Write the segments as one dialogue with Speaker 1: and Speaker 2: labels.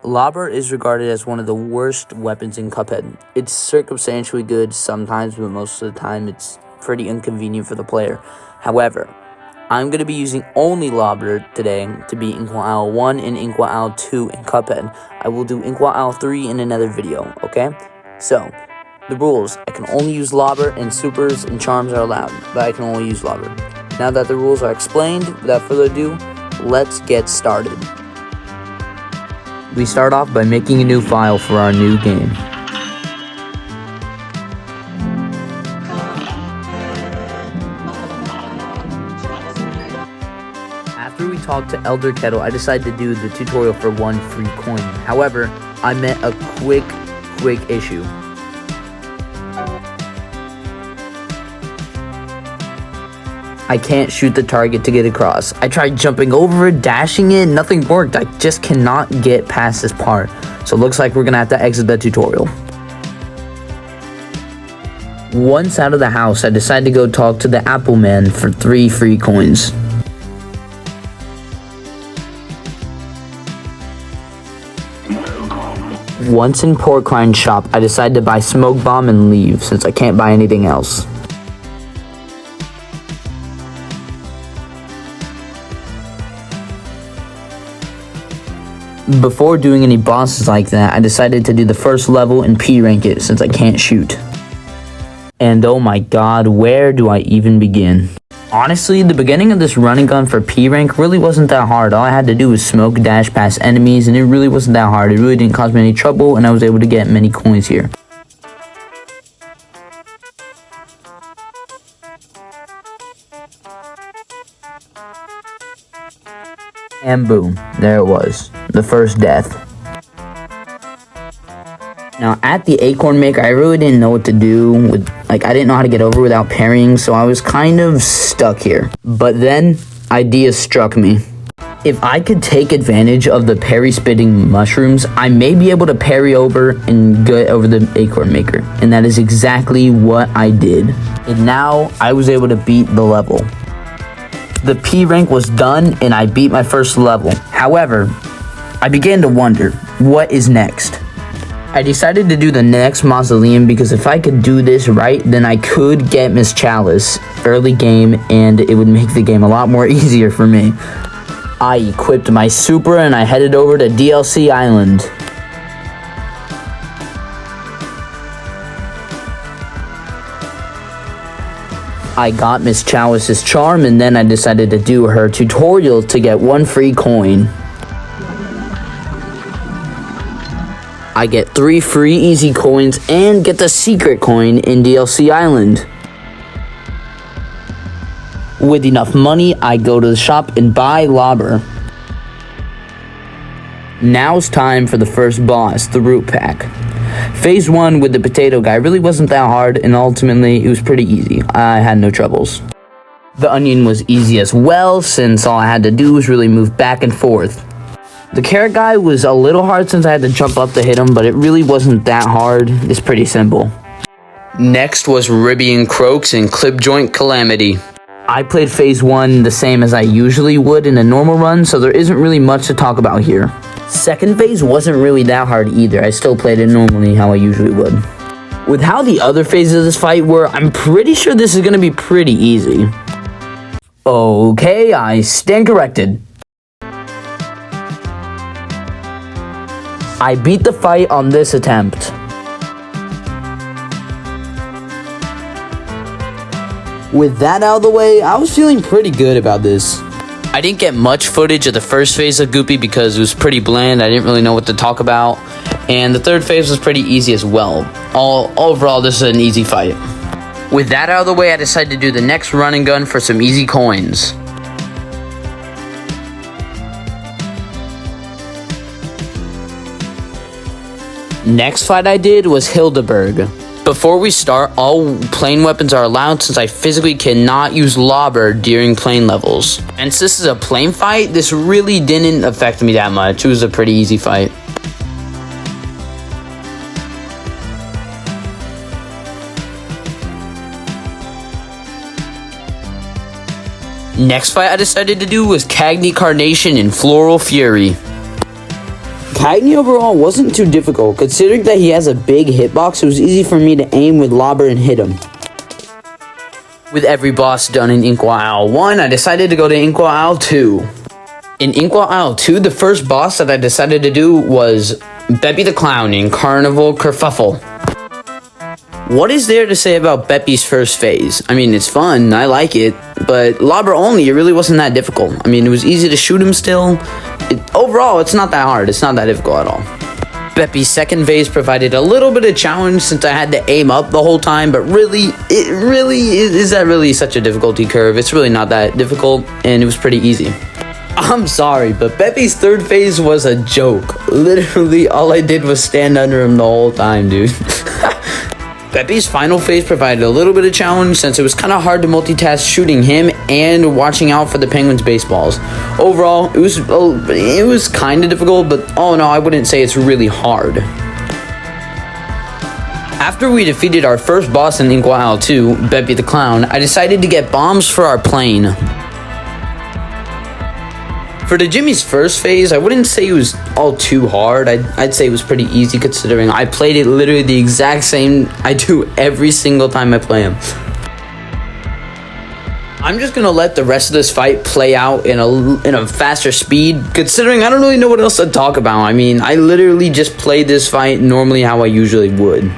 Speaker 1: Lobber is regarded as one of the worst weapons in Cuphead. It's circumstantially good sometimes, but most of the time it's pretty inconvenient for the player. However, I'm going to be using only Lobber today to beat Inkwell 1 and Inkwell 2 in Cuphead. I will do Inkwell 3 in another video, okay? So, the rules: I can only use Lobber, and supers and charms are allowed, but I can only use Lobber. Now that the rules are explained, without further ado, let's get started. We start off by making a new file for our new game. After we talked to Elder Kettle, I decided to do the tutorial for 1 free coin. However, I met a quick issue. I can't shoot the target to get across. I tried jumping over it, dashing it, nothing worked. I just cannot get past this part. So it looks like we're gonna have to exit the tutorial. Once out of the house, I decided to go talk to the Apple Man for 3 free coins. Once in Porcrine's shop, I decided to buy Smoke Bomb and leave since I can't buy anything else. Before doing any bosses like that, I decided to do the first level and P-rank it since I can't shoot. And oh my god, where do I even begin? Honestly, the beginning of this running gun for P-rank really wasn't that hard. All I had to do was smoke dash past enemies, and it really wasn't that hard. It really didn't cause me any trouble, and I was able to get many coins here. And boom, there it was, the first death. Now at the acorn maker, I really didn't know what to do I didn't know how to get over without parrying, so I was kind of stuck here. But then, ideas struck me. If I could take advantage of the parry spitting mushrooms, I may be able to parry over and get over the acorn maker. And that is exactly what I did. And now, I was able to beat the level. The P rank was done and I beat my first level. However, I began to wonder, what is next? I decided to do the next mausoleum because if I could do this right, then I could get Miss Chalice early game and it would make the game a lot more easier for me. I equipped my super and I headed over to DLC Island. I got Miss Chalice's charm and then I decided to do her tutorial to get 1 free coin. I get 3 free easy coins and get the secret coin in DLC Island. With enough money, I go to the shop and buy Lobber. Now's time for the first boss, the Root Pack. Phase 1 with the potato guy really wasn't that hard, and ultimately it was pretty easy. I had no troubles. The onion was easy as well, since all I had to do was really move back and forth. The carrot guy was a little hard since I had to jump up to hit him, but it really wasn't that hard. It's pretty simple. Next was Ribby and Croaks and Clip Joint Calamity. I played phase 1 the same as I usually would in a normal run, so there isn't really much to talk about here. Second phase wasn't really that hard either. I still played it normally how I usually would. With how the other phases of this fight were, I'm pretty sure this is going to be pretty easy. Okay, I stand corrected. I beat the fight on this attempt. With that out of the way, I was feeling pretty good about this. I didn't get much footage of the first phase of Goopy because it was pretty bland. I didn't really know what to talk about. And the third phase was pretty easy as well. Overall, this is an easy fight. With that out of the way, I decided to do the next run and gun for some easy coins. Next fight I did was Hildeberg. Before we start, all plane weapons are allowed since I physically cannot use Lobber during plane levels. And since this is a plane fight, this really didn't affect me that much. It was a pretty easy fight. Next fight I decided to do was Cagney Carnation and Floral Fury. Cagney overall wasn't too difficult. Considering that he has a big hitbox, it was easy for me to aim with Lobber and hit him. With every boss done in Inkwell Isle 1, I decided to go to Inkwell Isle 2. In Inkwell Isle 2, the first boss that I decided to do was Beppy the Clown in Carnival Kerfuffle. What is there to say about Beppy's first phase? I mean, it's fun, I like it, but Lobber only, it really wasn't that difficult. I mean, it was easy to shoot him still. Overall, it's not that hard, it's not that difficult at all. Beppy's second phase provided a little bit of challenge since I had to aim up the whole time, but is that really such a difficulty curve? It's really not that difficult, and it was pretty easy. I'm sorry, but Beppy's third phase was a joke. Literally, all I did was stand under him the whole time, dude. Beppy's final phase provided a little bit of challenge since it was kind of hard to multitask shooting him and watching out for the Penguins' baseballs. Overall, it was kind of difficult, but oh no, I wouldn't say it's really hard. After we defeated our first boss in Inkwell Isle 2, Beppy the Clown, I decided to get bombs for our plane. For the Djimmi's first phase, I wouldn't say it was all too hard. I'd say it was pretty easy considering I played it literally the exact same I do every single time I play him. I'm just gonna let the rest of this fight play out in a faster speed, considering I don't really know what else to talk about. I mean, I literally just played this fight normally how I usually would.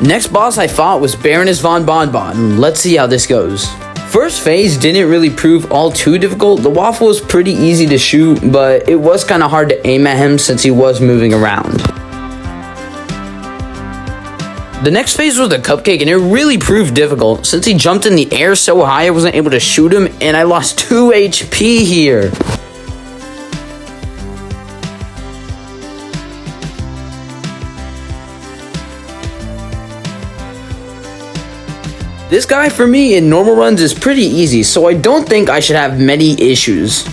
Speaker 1: Next boss I fought was Baroness Von Bonbon. Let's see how this goes. First phase didn't really prove all too difficult. The waffle was pretty easy to shoot, but it was kind of hard to aim at him since he was moving around. The next phase was the cupcake, and it really proved difficult. Since he jumped in the air so high, I wasn't able to shoot him, and I lost 2 HP here. This guy, for me, in normal runs is pretty easy, so I don't think I should have many issues.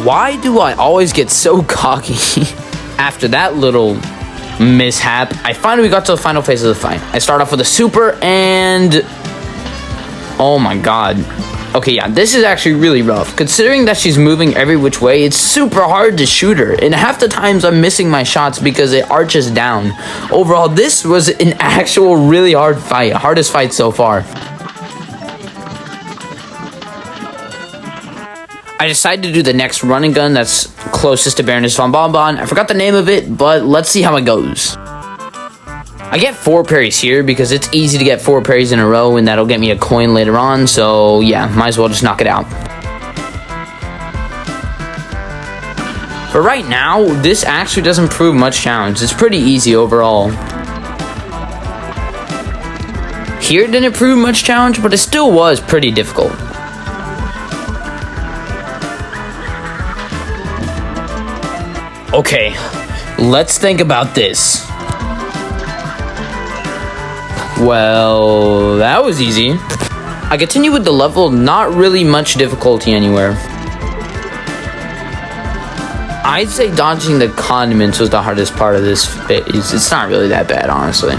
Speaker 1: Why do I always get so cocky? After that little mishap, I finally got to the final phase of the fight. I start off with a super and... oh my god. Okay, yeah, this is actually really rough. Considering that she's moving every which way, it's super hard to shoot her. And half the times I'm missing my shots because it arches down. Overall, this was an actual really hard fight. Hardest fight so far. I decided to do the next run and gun that's closest to Baroness Von Bonbon. I forgot the name of it, but let's see how it goes. I get 4 parries here because it's easy to get 4 parries in a row and that'll get me a coin later on, so yeah, might as well just knock it out. But right now, this actually doesn't prove much challenge. It's pretty easy overall. Here it didn't prove much challenge, but it still was pretty difficult. Okay, let's think about this. Well, that was easy. I continue with the level, not really much difficulty anywhere. I'd say dodging the condiments was the hardest part of this phase. It's not really that bad, honestly.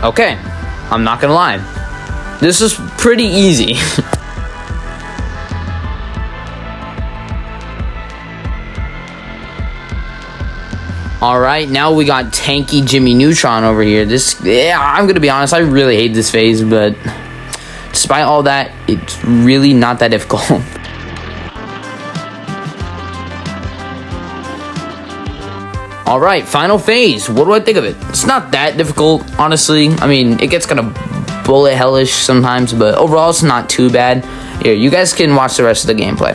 Speaker 1: Okay, I'm not gonna lie. This is pretty easy. Alright, now we got tanky Djimmi Neutron over here. I'm gonna be honest, I really hate this phase, but despite all that, it's really not that difficult. Alright, final phase. What do I think of it? It's not that difficult, honestly. I mean, it gets kind of bullet hellish sometimes, but overall, it's not too bad. Here, you guys can watch the rest of the gameplay.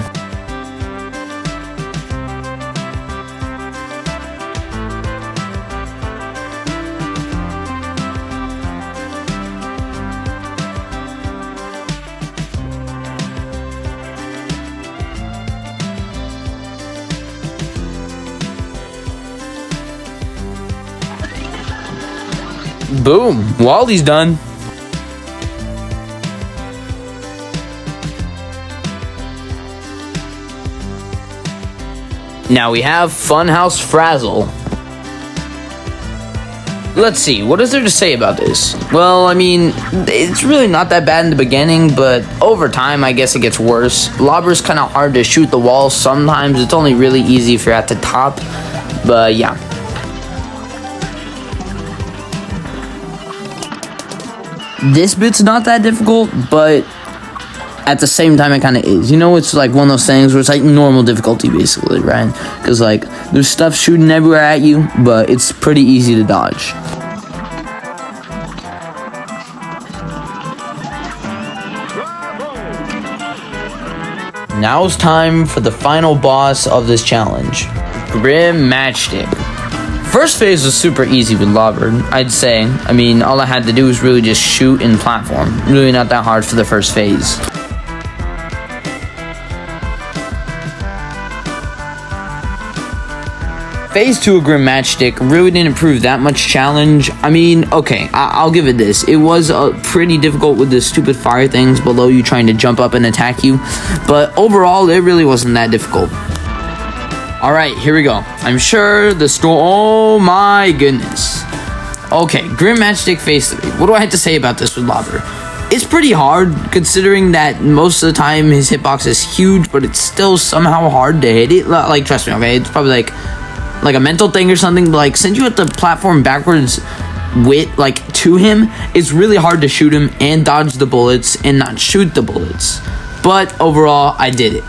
Speaker 1: Boom, Wally's done. Now we have Funhouse Frazzle. Let's see, what is there to say about this? Well, I mean, it's really not that bad in the beginning, but over time, I guess it gets worse. Lobber's kind of hard to shoot the walls sometimes. It's only really easy if you're at the top, but yeah. This bit's not that difficult, but at the same time, it kind of is. You know, it's like one of those things where it's like normal difficulty, basically, right? Because, like, there's stuff shooting everywhere at you, but it's pretty easy to dodge. Now it's time for the final boss of this challenge, Grim Matchstick. First phase was super easy with Lobber, I'd say. I mean, all I had to do was really just shoot and platform. Really not that hard for the first phase. Phase 2 of Grim Matchstick really didn't prove that much challenge. I mean, okay, I'll give it this. It was pretty difficult with the stupid fire things below you trying to jump up and attack you. But overall, it really wasn't that difficult. Alright, here we go. I'm sure the store... Oh my goodness. Okay, Grim Matchstick Phase 3. What do I have to say about this with Lobber? It's pretty hard, considering that most of the time his hitbox is huge, but it's still somehow hard to hit it. Like, trust me, okay? It's probably like a mental thing or something, but like, since you hit the platform backwards to him, it's really hard to shoot him and dodge the bullets and not shoot the bullets. But overall, I did it.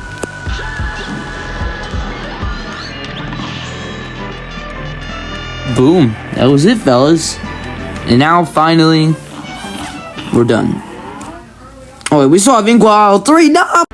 Speaker 1: Boom. That was it, fellas. And now, finally, we're done. Oh, wait, we still have Inkwell 3. Nah,